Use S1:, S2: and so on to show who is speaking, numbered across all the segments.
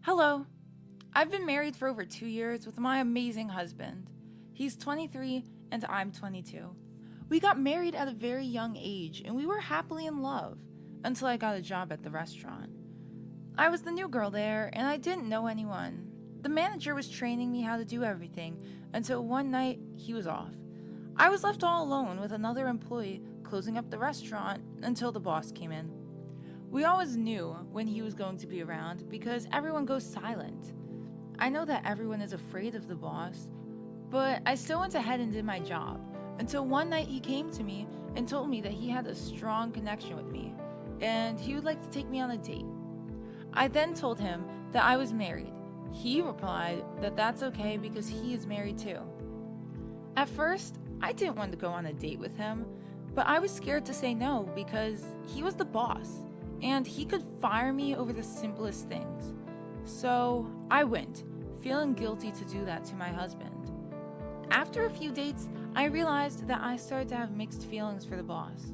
S1: Hello. I've been married for over 2 years with my amazing husband. He's 23 and I'm 22. We got married at a very young age and we were happily in love until I got a job at the restaurant. I was the new girl there and I didn't know anyone. The manager was training me how to do everything until one night he was off. I was left all alone with another employee closing up the restaurant until the boss came in. We always knew when he was going to be around because everyone goes silent. I know that everyone is afraid of the boss, but I still went ahead and did my job until one night he came to me and told me that he had a strong connection with me and he would like to take me on a date. I then told him that I was married. He replied that that's okay because he is married too. At first, I didn't want to go on a date with him, but I was scared to say no because he was the boss and he could fire me over the simplest things. So I went, feeling guilty to do that to my husband. After a few dates, I realized that I started to have mixed feelings for the boss.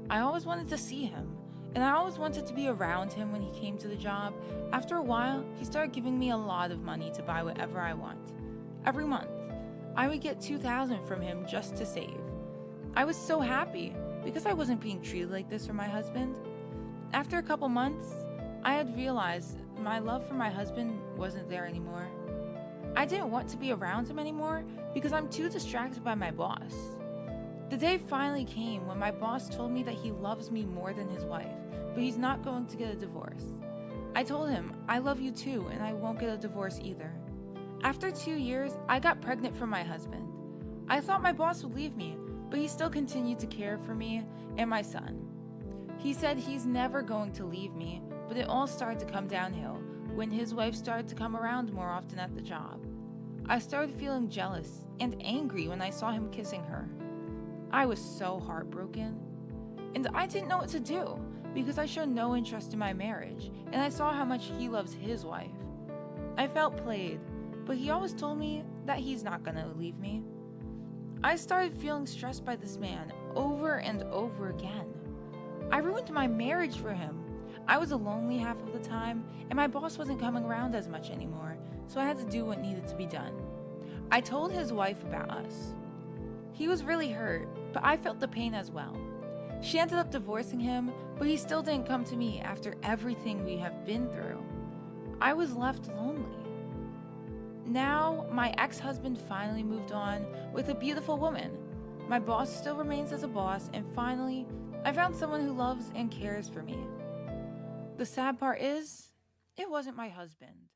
S1: I always wanted to see him, and I always wanted to be around him when he came to the job. After a while, he started giving me a lot of money to buy whatever I want. Every month, I would get $2,000 from him just to save. I was so happy because I wasn't being treated like this from my husband. After a couple months, I had realized my love for my husband wasn't there anymore. I didn't want to be around him anymore because I'm too distracted by my boss. The day finally came when my boss told me that he loves me more than his wife, but he's not going to get a divorce. I told him, I love you too, and I won't get a divorce either. After 2 years, I got pregnant from my husband. I thought my boss would leave me, but he still continued to care for me and my son. He said he's never going to leave me, but it all started to come downhill when his wife started to come around more often at the job. I started feeling jealous and angry when I saw him kissing her. I was so heartbroken, and I didn't know what to do because I showed no interest in my marriage, and I saw how much he loves his wife. I felt played, but he always told me that he's not gonna leave me. I started feeling stressed by this man over and over again. I ruined my marriage for him. I was lonely half of the time, and my boss wasn't coming around as much anymore, so I had to do what needed to be done. I told his wife about us. He was really hurt, but I felt the pain as well. She ended up divorcing him, but he still didn't come to me after everything we have been through. I was left lonely. Now, my ex-husband finally moved on with a beautiful woman. My boss still remains as a boss, and finally, I found someone who loves and cares for me. The sad part is, it wasn't my husband.